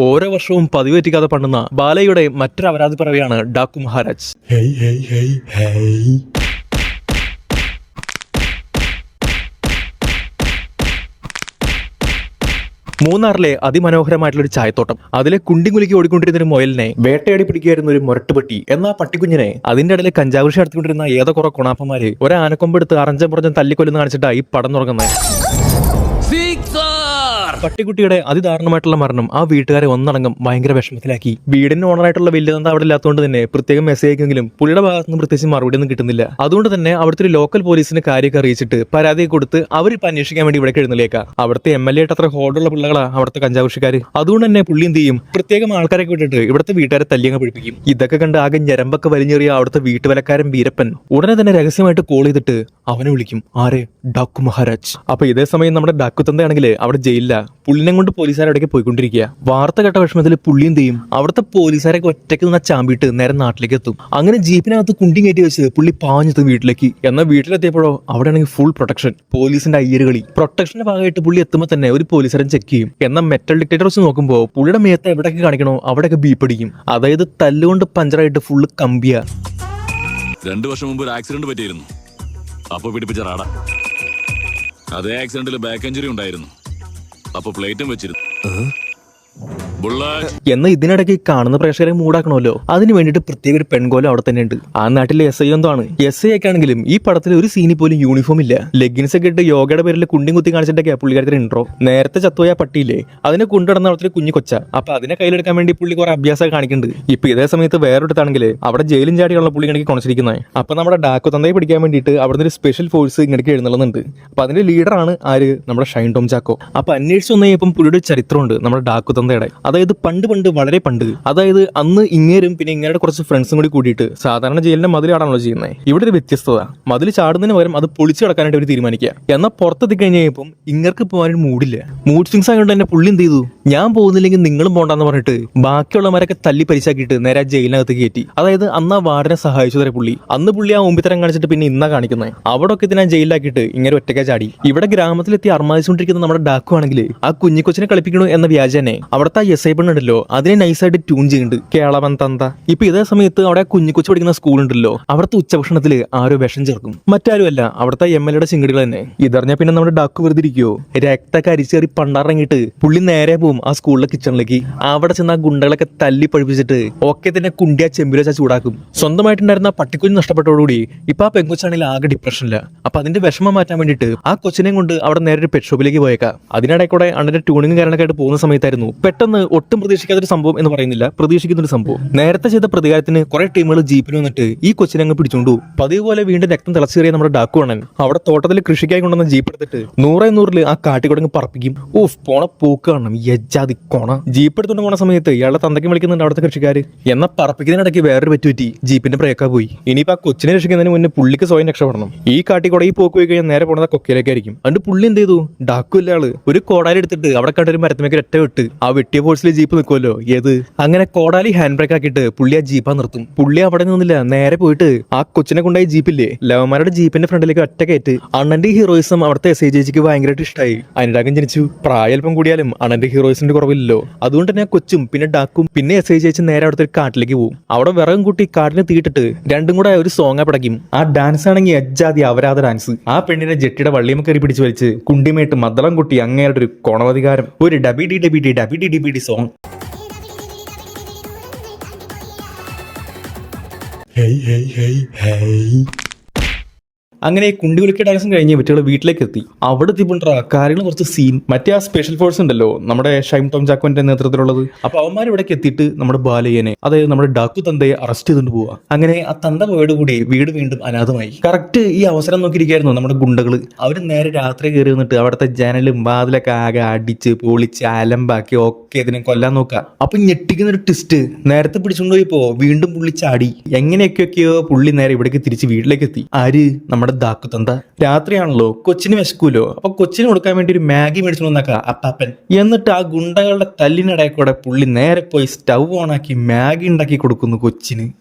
ഓരോ വർഷവും പതിവ് തെറ്റിക്കാതെ പണ്ടുന്ന ബാലയുടെ മറ്റൊരു അപരാധി പറവയാണ് ഡാക്കു മഹാരാജ്. മൂന്നാറിലെ അതിമനോഹരമായിട്ടുള്ള ഒരു ചായത്തോട്ടം, അതിലെ കുണ്ടിങ്കുലുക്കി ഓടിക്കൊണ്ടിരുന്ന ഒരു മുയലിനെ വേട്ടയാടി പിടിക്കുകയായിരുന്ന ഒരു മുരട്ടുപട്ടി എന്ന പട്ടിക്കുഞ്ഞിനെ അതിന്റെ ഇടയിൽ കഞ്ചാവ് കൃഷി നടത്തിക്കൊണ്ടിരുന്ന ഏതോ കുറെ കൊണാപ്പന്മാര് ഒരു ആനക്കൊമ്പെടുത്ത് അറഞ്ചം പുറഞ്ഞം തല്ലിക്കൊല്ലുന്ന കാണിച്ചിട്ടായി പടം തുടങ്ങുന്നത്. പട്ടിക്കുട്ടിയുടെ അതിദാരുണമായിട്ടുള്ള മരണം ആ വീട്ടുകാരെ ഒന്നടങ്കം ഭയങ്കര വിഷമത്തിലാക്കി. വീടിന് ഓണറായിട്ടുള്ള വലിയതന്ത അവിടെ ഇല്ലാത്തതുകൊണ്ട് തന്നെ പ്രത്യേകം മെസ്സേജ് അയക്കെങ്കിലും പുള്ളിയുടെ ഭാഗത്ത് നിന്ന് പ്രത്യേകിച്ച് മറുപടി ഒന്നും കിട്ടുന്നില്ല. അതുകൊണ്ട് തന്നെ അവിടുത്തെ ഒരു ലോക്കൽ പോലീസിന് കാര്യമൊക്കെ അറിയിച്ചിട്ട് പരാതി കൊടുത്ത് അവരിപ്പോൾ അന്വേഷിക്കാൻ വേണ്ടി ഇവിടെ എഴുന്നേക്കാം. അവിടുത്തെ MLA ആയിട്ട് അത്ര ഹോൾഡുള്ള പിള്ളകളാ അവിടുത്തെ കഞ്ചാവൃഷിക്കാർ. അതുകൊണ്ട് തന്നെ പുള്ളി എന്ത് ചെയ്യും, പ്രത്യേകം ആൾക്കാരൊക്കെ വിട്ടിട്ട് ഇവിടുത്തെ വീട്ടുകാരെ തല്ലിയങ്ങ് പിടിപ്പിക്കും. ഇതൊക്കെ കണ്ട് ആകെ ഞരമ്പൊക്കെ വലിഞ്ഞെറിയ അവിടുത്തെ വീട്ടുവലക്കാരൻ വീരപ്പൻ ഉടനെ തന്നെ രഹസ്യമായിട്ട് കോൾ ചെയ്തിട്ട് അവനെ വിളിക്കും. ആരെ? ഡാക്കു മഹാരാജ്. അപ്പൊ ഇതേ സമയം നമ്മുടെ ഡാക്കു തന്തയാണെങ്കിൽ അവിടെ ജയിലില്ല. പുള്ളിനെ കൊണ്ട് പോലീസുകാരവിടേക്ക് പോയിക്കൊണ്ടിരിക്കുക. വാർത്ത കേട്ട വിഷമത്തിൽ പുള്ളി എന്ത് ചെയ്യും, അവിടുത്തെ പോലീസുകാരൊക്കെ ഒറ്റയ്ക്ക് നിന്ന ചാമ്പിട്ട് നേരെ നാട്ടിലേക്ക് എത്തും. അങ്ങനെ ജീപ്പിനകത്ത് കുണ്ടി കയറ്റി വെച്ച് പുള്ളി പാഞ്ഞെത്തും വീട്ടിലേക്ക്. എന്നാൽ വീട്ടിലെത്തിയപ്പോഴോ അവിടെ ആണെങ്കിൽ ഫുൾ പ്രൊട്ടക്ഷൻ, പോലീസിന്റെ അയ്യരുകളി. പ്രൊട്ടക്ഷന്റെ ഭാഗമായിട്ട് പുള്ളി എത്തുമ്പോൾ തന്നെ ഒരു പോലീസുകാരൻ ചെക്ക് ചെയ്യും. എന്നാൽ മെറ്റൽ ഡിറ്റക്ടർ വെച്ച് നോക്കുമ്പോൾ പുള്ളിയുടെ മേത്ത് എവിടെയൊക്കെ കാണിക്കണോ അവിടെയൊക്കെ ബീപ്പടിക്കും. അതായത് തല്ലുകൊണ്ട് പഞ്ചറായിട്ട് ഫുള്ള് കമ്പിയ. 2 വർഷം മുമ്പ് ഒരു ആക്സിഡന്റ് പറ്റിയിരുന്നു. അപ്പൊ പിടിപ്പിച്ച റാഡ. അതേ ആക്സിഡന്റിൽ ബാക്ക് ഇഞ്ചുറി ഉണ്ടായിരുന്നു. അപ്പൊ പ്ലേറ്റും വെച്ചിരുന്നു. എന്നാൽ ഇതിനിടയ്ക്ക് കാണുന്ന പ്രേക്ഷകരെ മൂടാക്കണമല്ലോ, അതിന് വേണ്ടിയിട്ട് പ്രത്യേക ഒരു പെൺകോലം അവിടെ തന്നെ ഉണ്ട്. ആ നാട്ടിലെ SI എന്താണ്. SI ഒക്കെ ആണെങ്കിലും ഈ പടത്തിൽ ഒരു സീനിൽ പോലും യൂണിഫോം ഇല്ല. ലെഗിൻസ് ഒക്കെ ഇട്ട് യോഗയുടെ പേരിൽ കുണ്ടിയും കുത്തി കാണിച്ചിട്ടൊക്കെ പുള്ളിക്കാരത്തിന് ഇൻട്രോ. നേരത്തെ ചത്തുപോയ പട്ടിയില്ലേ, അതിനെ കൊണ്ടുനടന്ന അവിടുത്തെ കുഞ്ഞു കൊച്ച. അപ്പൊ അതിനെ കയ്യിലെടുക്കാൻ വേണ്ടി പുള്ളി കുറെ അഭ്യാസം കാണിക്കുന്നുണ്ട്. ഇപ്പൊ ഇതേ സമയത്ത് വേറൊരിടത്താണെങ്കിൽ അവിടെ ജയിലും ചാടിയുള്ള പുള്ളി ഇങ്ങനെ കൊണച്ചിരിക്കുന്നത്. അപ്പൊ നമ്മുടെ ഡാക്കു തന്തയെ പിടിക്കാൻ വേണ്ടിയിട്ട് അവിടുന്ന് ഒരു സ്പെഷ്യൽ ഫോഴ്സ് ഇങ്ങനെ എഴുന്നള്ളുന്നുണ്ട്. അപ്പൊ അതിന്റെ ലീഡറാണ് ആര്, നമ്മുടെ ഷൈൻ ടോം ചാക്കോ. അപ്പൊ അന്വേഷിച്ച് വന്നു കഴിഞ്ഞപ്പം പുള്ളിയുടെ ചരിത്രമുണ്ട് നമ്മുടെ ഡാക്കു തന്തയുടെ. അതായത് പണ്ട് വളരെ പണ്ട്, അതായത് അന്ന് ഇങ്ങേരും പിന്നെ ഇങ്ങയുടെ കുറച്ച് ഫ്രണ്ട്സും കൂടി കൂടിയിട്ട് സാധാരണ ജയിലിന്റെ മതിൽ ചാടാണല്ലോ ചെയ്യുന്നത്. ഇവിടെ ഒരു വ്യത്യസ്തത, മതിൽ ചാടുന്നതിന് പകരം അത് പൊളിച്ചു കിടക്കാനായിട്ട് അവർ തീരുമാനിക്കുക. എന്നാൽ പുറത്തെത്തി കഴിഞ്ഞ് കഴിഞ്ഞപ്പം ഇങ്ങർക്ക് പോകാനൊരു മൂഡില്ല. മൂഡ് സ്വിങ്സ് ആയതുകൊണ്ട് തന്നെ പുള്ളി എന്ത് ചെയ്തു, ഞാൻ പോകുന്നില്ലെങ്കിൽ നിങ്ങളും പോകണ്ടെന്ന് പറഞ്ഞിട്ട് ബാക്കിയുള്ളവരൊക്കെ തല്ലി പരിശാക്കിയിട്ട് നേരെ ആ ജയിലിനകത്ത് കയറ്റി. അതായത് അന്ന് ആ വാർഡിനെ സഹായിച്ചു തരാം പുള്ളി. അന്ന് പുള്ളി ആ മുമ്പിത്തരം കാണിച്ചിട്ട് പിന്നെ ഇന്നാ കാണിക്കുന്നത്. അവിടെ ഒക്കെ ഇതിനെ ജയിലിലാക്കിയിട്ട് ഇങ്ങനെ ഒറ്റയ്ക്ക് ചാടി. ഇവിടെ ഗ്രാമത്തിലെത്തി അർമാദിച്ചുകൊണ്ടിരിക്കുന്ന നമ്മുടെ ഡാക്കു ആണെങ്കിൽ ആ കുഞ്ഞിക്കൊച്ചിനെ കളിപ്പിക്കണു എന്ന വ്യാജനെ അവിടുത്തെ SI പെണ്ണുണ്ടല്ലോ അതിനെ നൈസായിട്ട് ട്യൂൺ ചെയ്യുന്നുണ്ട്. കേളവൻ തന്ത. ഇപ്പൊ ഇതേ സമയത്ത് അവിടെ കുഞ്ഞിക്കൊച്ചു പഠിക്കുന്ന സ്കൂൾ ഉണ്ടല്ലോ, അവിടുത്തെ ഉച്ചഭക്ഷണത്തിൽ ആരോ വിഷം ചേർക്കും. മറ്റാരുമല്ല, അവിടുത്തെ MLA ചിങ്കിടികൾ തന്നെ. ഇതറിഞ്ഞ പിന്നെ നമ്മുടെ ഡാക്കു വെറുതെ ഇരിക്കുവോ, രക്തൊക്കെ അരിച്ചേറി പണ്ടാറങ്ങിയിട്ട് പുള്ളി നേരെ പോവും ആ സ്കൂളിലെ കിച്ചണിലേക്ക്. അവിടെ ചെന്ന് ആ ഗുണ്ടകളൊക്കെ തല്ലി പഴിപ്പിച്ചിട്ട് ഒക്കെ തന്നെ കുണ്ടിയാ ചെമ്പില വെച്ചാൽ ചൂടാക്കും. സ്വന്തമായിട്ടുണ്ടായിരുന്ന പട്ടിക്കുഞ്ഞ് നഷ്ടപ്പെട്ടതോടുകൂടി ഇപ്പൊ ആ പെൺകൊച്ചാണെങ്കിൽ ആകെ ഡിപ്രഷനില്ല. അപ്പൊ അതിന്റെ വിഷമം മാറ്റാൻ വേണ്ടിയിട്ട് ആ കൊച്ചിനെയും കൊണ്ട് അവിടെ നേരെ ഒരു പെറ്റ് ഷോപ്പിലേക്ക് പോയേക്കാം. അതിനിടെ കൂടെ അണ്ണന്റെ ട്യൂണിങ് കാരണമൊക്കെ ആയിട്ട് പോകുന്ന സമയത്തായിരുന്നു പെട്ടെന്ന് ഒട്ടും പ്രതീക്ഷിക്കാത്തൊരു സംഭവം എന്ന് പറയുന്നില്ല, പ്രതീക്ഷിക്കുന്നൊരു സംഭവം. നേരത്തെ ചെയ്ത പ്രതികാരത്തിന് കുറെ ടീമുകൾ ജീപ്പിൽ വന്നിട്ട് ഈ കൊച്ചിനെ അങ്ങ് പിടിച്ചോണ്ടു. പതിവ് പോലെ വീണ്ടും രക്തം തിളച്ചേറിയ നമ്മുടെ ഡാക്കു അണ്ണൻ അവിടെ തോട്ടത്തിൽ കൃഷിക്കായി കൊണ്ടുവന്ന ജീപ്പ് എടുത്തിട്ട് 100 ആ കാട്ടിക്കൊടങ്ങ് പറപ്പിക്കും. ഓഫ് പോണ പൂക്ക് കാണണം, യജാതി കോണ. ജീപ്പ് എടുത്തോണ്ട് പോണ സമയത്ത് ഇയാളെ തന്തയ്ക്ക് വിളിക്കുന്നുണ്ട് അവിടുത്തെ കൃഷിക്കാര്. എന്നാൽ പറപ്പിക്കുന്നതിനിടയ്ക്ക് വേറൊരു പറ്റി ജീപ്പിന്റെ ബ്രേക്കാ പോയി. ഇനിയിപ്പോ ആ കൊച്ചിനെ രക്ഷിക്കുന്നതിന് മുന്നേ പുള്ളിക്ക് സ്വയം രക്ഷപ്പെടണം. ഈ കാട്ടിക്കൂടെ ഈ പോക്ക് പോയി കഴിഞ്ഞാൽ നേരെ പോണത് കൊക്കയിലേക്കായിരിക്കും. അതുകൊണ്ട് പുള്ളി എന്ത് ചെയ്തു, ഡാക്കു ഇല്ല ആള് ഒരു കോടാലി എടുത്തിട്ട് അവിടെ കണ്ടൊരു മരത്തുമേക്ക് ഒറ്റ വിട്ട് ആ വെട്ടിയ ഫോഴ്സിൽ ജീപ്പ് നിൽക്കുമല്ലോ ഏത്, അങ്ങനെ കോടാലി ഹാൻഡ് ബ്രേക്ക് ആക്കിയിട്ട് പുള്ളി ആ ജീപ്പാ നിർത്തും. പുള്ളി അവിടെ നിന്നില്ല, നേരെ പോയിട്ട് ആ കൊച്ചിനെ കൊണ്ടായി ജീപ്പില്ലേ ലവന്മാരുടെ ജീപ്പിന്റെ ഫ്രണ്ടിലേക്ക് ഒറ്റ കയറ്റ്. അണ്ണന്റെ ഹീറോയിസം അവിടുത്തെ SI ചേച്ചിക്ക് ഭയങ്കരമായിട്ട് ഇഷ്ടമായി. അനുരാഗം ജനിച്ചു. പ്രായൽപ്പം കൂടിയാലും അണ്ണന്റെ ഹീറോയിസിന്റെ കുറവില്ലല്ലോ. അതുകൊണ്ട് തന്നെ ആ കൊച്ചും പിന്നെ ഡാക്കും പിന്നെ SI ചേച്ചി നേരെ അവിടുത്തെ ഒരു കാട്ടിലേക്ക് പോകും. അവിടെ വിറകും കൂട്ടി കാട്ടിന് തീയിട്ടിട്ട് രണ്ടും കൂടെ ഒരു സോങ്ങാ പടക്കും. ആ ഡാൻസ് ആണെങ്കിൽ അജ്ജാതി അപരാധ ഡാൻസ്. ആ പെണ്ണിനെ ജെട്ടിയുടെ വള്ളിയും കയറി പിടിച്ച് വലിച്ച് കുണ്ടിമേട്ട് മദ്ദളം കുട്ടി അങ്ങേരുടെ ഒരു കോണവധികാരം, ഒരു ഡബിഡി സോങ്. അങ്ങനെ കുണ്ടി കുലുക്കിയ ഡാൻസും കഴിഞ്ഞ് മറ്റുള്ള വീട്ടിലേക്ക് എത്തി. അവിടെ എത്തിപ്പോണ്ടാ കാര്യങ്ങൾ കുറച്ച് സീൻ. മറ്റേ ആ സ്പെഷ്യൽ ഫോഴ്സ് ഉണ്ടല്ലോ നമ്മുടെ ഷൈൻ ടോം ചാക്കോന്റെ നേതൃത്വത്തിലുള്ളത്. അപ്പൊ അവന്മാർ ഇവിടേക്ക് എത്തിയിട്ട് നമ്മുടെ ബാലയ്യനെ, അതായത് നമ്മുടെ ഡാക്കു തന്തയെ അറസ്റ്റ് ചെയ്തുകൊണ്ട് പോവാ. അങ്ങനെ ആ തന്ത പോയോടുകൂടി വീട് വീണ്ടും അനാഥമായി. കറക്റ്റ് ഈ അവസരം നോക്കിയിരിക്കായിരുന്നു നമ്മുടെ ഗുണ്ടകള്. അവര് നേരെ രാത്രി കയറി വന്നിട്ട് അവിടുത്തെ ജനലും വാതിലൊക്കെ ആകെ അടിച്ച് പൊളിച്ച് അലമ്പാക്കി ഒക്കെ ഇതിനെ കൊല്ലാൻ നോക്കുക. അപ്പൊ ഞെട്ടിക്കുന്ന ഒരു ട്വിസ്റ്റ്, നേരത്തെ പിടിച്ചുകൊണ്ടുപോയപ്പോ വീണ്ടും പുള്ളി ചാടി. എങ്ങനെയൊക്കെയോ പുള്ളി നേരെ ഇവിടേക്ക് തിരിച്ച് വീട്ടിലേക്ക് എത്തി. ആര്, നമ്മുടെ ദാക്കുതന്ത. രാത്രിയാണല്ലോ, കൊച്ചിന് വിശക്കൂലോ. അപ്പൊ കൊച്ചിന് കൊടുക്കാൻ വേണ്ടി ഒരു മാഗി മേടിച്ചു വന്നേക്കാ അപ്പാപ്പൻ. എന്നിട്ട് ആ ഗുണ്ടകളുടെ തല്ലിനിടയിൽ കൂടെ പുള്ളി നേരെ പോയി സ്റ്റൗ ഓണാക്കി മാഗി ഉണ്ടാക്കി കൊടുക്കുന്നു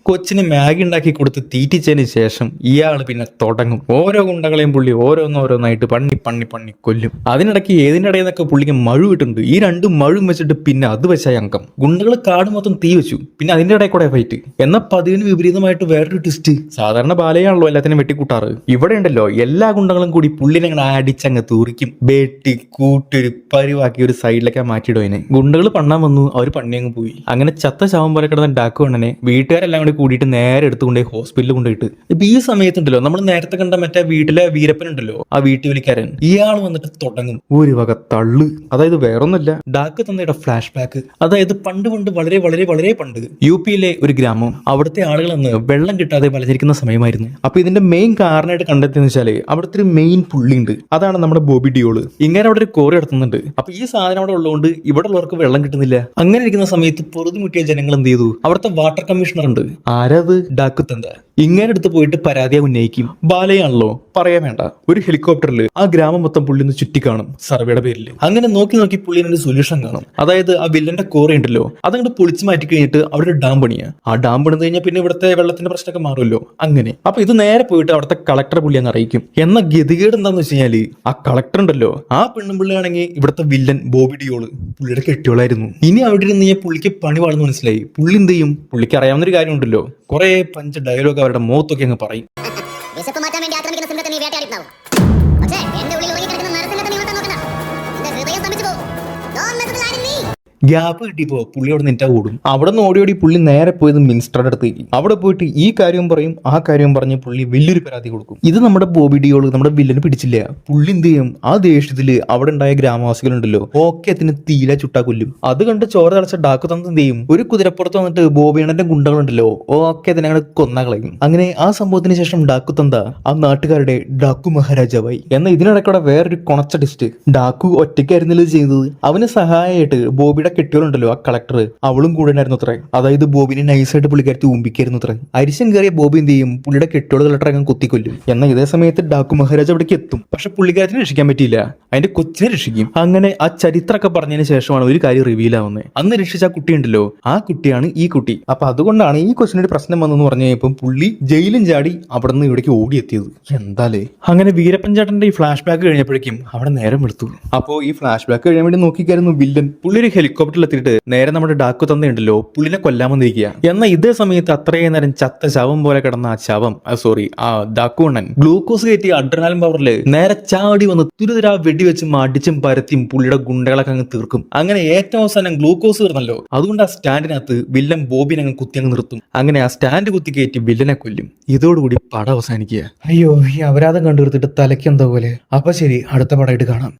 കൊച്ചിന് മാഗി ഉണ്ടാക്കി കൊടുത്ത് തീറ്റിച്ചതിന് ശേഷം ഇയാൾ പിന്നെ തുടങ്ങും ഓരോ ഗുണ്ടകളെയും പുള്ളി ഓരോന്നോരോന്നായിട്ട് പണ്ണി കൊല്ലും. അതിനിടയ്ക്ക് ഏതിന്റെ ഇടയിൽ നിന്നൊക്കെ പുള്ളിക്ക് മഴു കിട്ടുന്നുണ്ട്. ഈ രണ്ട് മഴും വെച്ചിട്ട് പിന്നെ അത് വെച്ചായ അംഗം. ഗുണ്ടകൾ കാട് മൊത്തം തീ വെച്ചു. പിന്നെ അതിന്റെ ഇടയിൽ കൂടെ ഫൈറ്റ്. എന്നാ പതിവിന് വിപരീതമായിട്ട് വേറൊരു ട്വിസ്റ്റ്. സാധാരണ ബാലയാണല്ലോ എല്ലാത്തിനും വെട്ടിക്കൂട്ടാറ്. ഇവിടെ ഉണ്ടല്ലോ എല്ലാ ഗുണ്ടകളും കൂടി പുള്ളിനെ അങ്ങനെ അടിച്ചങ്ങ് തൂറിക്കും. ബേട്ടി കൂട്ടൊരു പരിവാക്കി ഒരു സൈഡിലേക്ക് മാറ്റിയിടുവതിനെ. ഗുണ്ടകൾ പണ്ണാൻ വന്നു, അവർ പണിയങ്ങ് പോയി. അങ്ങനെ ചത്ത ശവം പോലെ കിടന്ന ഡാക്കുവണ്ണനെ വീട്ടുകാരെല്ലാം കൂടി കൂടിയിട്ട് നേരെ എടുത്തുകൊണ്ടേ ഹോസ്പിറ്റലിൽ കൊണ്ടുപോയിട്ട്. ഇപ്പൊ ഈ സമയത്തുണ്ടല്ലോ നമ്മൾ നേരത്തെ കണ്ട മറ്റേ വീട്ടിലെ വീരപ്പൻ ഉണ്ടല്ലോ, ആ വീട്ടുവിളിക്കാരൻ, ഇയാൾ വന്നിട്ട് തുടങ്ങും ഒരു വക തള്ളു. അതായത് വേറൊന്നുമല്ല, ഡാക്ക് തന്നയുടെ ഫ്ലാഷ് ബാക്ക്. അതായത് പണ്ട് വളരെ വളരെ വളരെ പണ്ട് UP-യിലെ ഒരു ഗ്രാമം, അവിടുത്തെ ആളുകൾ അന്ന് വെള്ളം കിട്ടാതെ വലഞ്ഞിരിക്കുന്ന സമയമായിരുന്നു. അപ്പൊ ഇതിന്റെ മെയിൻ കാരണമായിട്ട് കണ്ടെത്തിയെന്ന് വെച്ചാല് അവിടുത്തെ ഒരു മെയിൻ പുള്ളിയുണ്ട്. അതാണ് നമ്മുടെ ബോബി ഡിയോള്. ഇങ്ങനെ അവിടെ ഒരു കോറി നടത്തുന്നുണ്ട്. അപ്പൊ ഈ സാധനം അവിടെ ഉള്ളതുകൊണ്ട് ഇവിടെ ഉള്ളവർക്ക് വെള്ളം കിട്ടുന്നില്ല. അങ്ങനെ ഇരിക്കുന്ന സമയത്ത് പൊറുതിമുട്ടിയ ജനങ്ങൾ എന്ത് ചെയ്തു, അവിടുത്തെ വാട്ടർ കമ്മീഷണർ ഉണ്ട്, ആരത്, ഡാക്കുതന്ത. ഇങ്ങനെ അടുത്ത് പോയിട്ട് പരാതിയെ ഉന്നയിക്കും. ബാലയാണല്ലോ, പറയാൻ വേണ്ട, ഒരു ഹെലികോപ്റ്ററിൽ ആ ഗ്രാമം മൊത്തം പുള്ളി ഒന്ന് ചുറ്റി കാണും സർവേയുടെ പേരിൽ. അങ്ങനെ നോക്കി പുള്ളിനൊരു സൊല്യൂഷൻ കാണും. അതായത് ആ വില്ലന്റെ കോറി ഉണ്ടല്ലോ, അതങ്ങോട്ട് പൊളിച്ചു മാറ്റി കഴിഞ്ഞിട്ട് അവിടെ ഒരു ഡാം പണിയാ. ആ ഡാം പണിത് കഴിഞ്ഞാൽ പിന്നെ ഇവിടുത്തെ വെള്ളത്തിന്റെ പ്രശ്നമൊക്കെ മാറുമല്ലോ. അങ്ങനെ അപ്പൊ ഇത് നേരെ പോയിട്ട് അവിടുത്തെ കളക്ടറെ പുള്ളി അങ്ങ് അറിയിക്കും. എന്ന ഗതികേട് എന്താന്ന് വെച്ച് കഴിഞ്ഞാല് ആ കളക്ടർ ഉണ്ടല്ലോ, ആ പെണ്ണും പുള്ളിയാണെങ്കിൽ ഇവിടുത്തെ വില്ലൻ ബോബി ഡിയോള് പുള്ളിയുടെ കെട്ടിയോളായിരുന്നു. ഇനി അവിടെ ഇരുന്ന് കഴിഞ്ഞാൽ പുള്ളിക്ക് പണി പാടുന്നു മനസ്സിലായി. പുള്ളി എന്ത് ചെയ്യും, പുള്ളിക്ക് അറിയാവുന്ന ഒരു കാര്യം ഉണ്ടല്ലോ, കുറെ പഞ്ച് ഡയലോഗ് അവരുടെ മുഖത്തൊക്കെ അങ്ങ് പറയും. വിശപ്പ് മാറ്റാൻ വേണ്ടി ആക്രമിക്കുന്ന സിംഹത്തെ നീ വേട്ടയാടിയിട്ടുണ്ടാവും. പക്ഷേ എന്റെ ഉള്ളിൽ ഉറങ്ങിക്കിടക്കുന്ന നരസിംഹത്തെ നീ വെട്ടാൻ നോക്കണ്ട. നിന്റെ ഹൃദയം സ്തംഭിച്ചു പോകും. Don't mess with the lion in me. Gap കിട്ടിയപ്പോ പുള്ളി അവിടെ നിന്നിട്ട് ഓടും. അവിടെ നിന്ന് ഓടി പുള്ളി നേരെ പോയത് മിനിസ്റ്ററുടെ അടുത്തേക്ക്. അവിടെ പോയിട്ട് ഈ കാര്യം പറയും, ആ കാര്യം പറഞ്ഞ് പുള്ളി വലിയൊരു പരാതി കൊടുക്കും. ഇത് നമ്മുടെ ബോബി ഡിയോള് നമ്മുടെ വില്ലന് പിടിച്ചില്ല. പുള്ളി എന്ത് ചെയ്യും, ആ ദേഷ്യത്തില് അവിടെ ഉണ്ടായ ഗ്രാമവാസികളുണ്ടല്ലോ ഓക്കേത്തിന് തീല ചുട്ടാ കൊല്ലും. അത് കണ്ട് ചോര തളച്ച ഡാക്കുതന്ത എന്ത് ചെയ്യും, ഒരു കുതിരപ്പുറത്ത് വന്നിട്ട് ബോബിയണ്ണന്റെ ഗുണ്ടകളുണ്ടല്ലോ ഓക്കെ അതിനെ അങ്ങനെ കൊന്നകളയും. അങ്ങനെ ആ സംഭവത്തിന് ശേഷം ഡാക്കുതന്ത ആ നാട്ടുകാരുടെ ഡാക്കു മഹാരാജാവായി. എന്നാൽ ഇതിനിടയ്ക്കൂടെ വേറൊരു കൊണച്ച ടിസ്റ്റ്. ഡാക്കു ഒറ്റയ്ക്കായിരുന്നില്ല ചെയ്തത്. അവന് സഹായമായിട്ട് ബോബിയുടെ കെട്ടിയോളുണ്ടല്ലോ ആ കളക്ടർ, അവളും കൂടെ ഉണ്ടായിരുന്നു അത്രേ. അതായത് ബോബിനെ നൈസായിട്ട് പുള്ളിക്കാരത്തി ഊമ്പിക്കായിരുന്നു അത്രേ. അരിശം കയറിയ ബോബി എന്ത് ചെയ്യും, പുള്ളിയുടെ കെട്ടിയോള് കളക്ടർ അങ്ങ് കുത്തിക്കൊല്ലും. എന്നാൽ ഇതേ സമയത്ത് ഡാക്കു മഹാരാജ് അവിടേക്ക് എത്തും. പക്ഷെ പുള്ളിക്കാരത്തിനെ രക്ഷിക്കാൻ പറ്റിയില്ല, അതിന്റെ കൊച്ചിനെ രക്ഷിക്കും. അങ്ങനെ ആ ചരിത്രമൊക്കെ പറഞ്ഞതിന് ശേഷമാണ് ഒരു കാര്യം റിവീൽ ആവുന്നത്. അന്ന് രക്ഷിച്ച ആ കുട്ടി ഉണ്ടല്ലോ, ആ കുട്ടിയാണ് ഈ കുട്ടി. അപ്പൊ അതുകൊണ്ടാണ് ഈ കൊച്ചിനൊരു പ്രശ്നം വന്നെന്ന് പറഞ്ഞു കഴിഞ്ഞപ്പം പുള്ളി ജയിലും ചാടി അവിടെ നിന്ന് ഇവിടേക്ക് ഓടിയെത്തിയത്. എന്താലേ. അങ്ങനെ വീരപ്പൻ ചേട്ടന്റെ ഈ ഫ്ലാഷ് ബാക്ക് കഴിഞ്ഞപ്പോഴേക്കും അവിടെ നേരം എടുത്തു. അപ്പോ ഈ ഫ്ലാഷ് ബാക്ക് കഴിയാൻ വേണ്ടി നോക്കിക്കായിരുന്നു വില്ലൻ. പുള്ളി ഒരു ഹെലികോപ്റ്ററിലെത്തിയിട്ട് നേരെ നമ്മുടെ ഡാക്കു തന്നുണ്ടല്ലോ പുള്ളിനെ കൊല്ലാൻ വന്നിരിക്കുക. എന്നാൽ ഇതേ സമയത്ത് അത്രയും നേരം ചത്ത ശവം പോലെ കിടന്ന ആ ശവം, ആ ഡാക്കുണ്ണൻ ഗ്ലൂക്കോസ് കയറ്റി അഡ്രിനാലിൻ പവറില് നേരെ ചാടി വന്ന് തുരുതിരാ വെടിവെച്ചും അടിച്ചും പരത്തിയും പുള്ളിയുടെ ഗുണ്ടകളൊക്കെ അങ്ങ് തീർക്കും. അങ്ങനെ ഏറ്റവും അവസാനം ഗ്ലൂക്കോസ് തീർന്നല്ലോ, അതുകൊണ്ട് ആ സ്റ്റാൻഡിനകത്ത് വില്ലൻ ബോബിനെ അങ്ങ് കുത്തി അങ്ങ് നിർത്തും. അങ്ങനെ ആ സ്റ്റാൻഡ് കുത്തി കയറ്റി വില്ലനെ കൊല്ലും. ഇതോടുകൂടി പടം അവസാനിക്കുക. അയ്യോ, ഈ അപരാധം കണ്ടുകൊടുത്തിട്ട് തലയ്ക്ക് എന്താ പോലെ. അപ്പൊ ശരി, അടുത്ത പടമായിട്ട് കാണാം.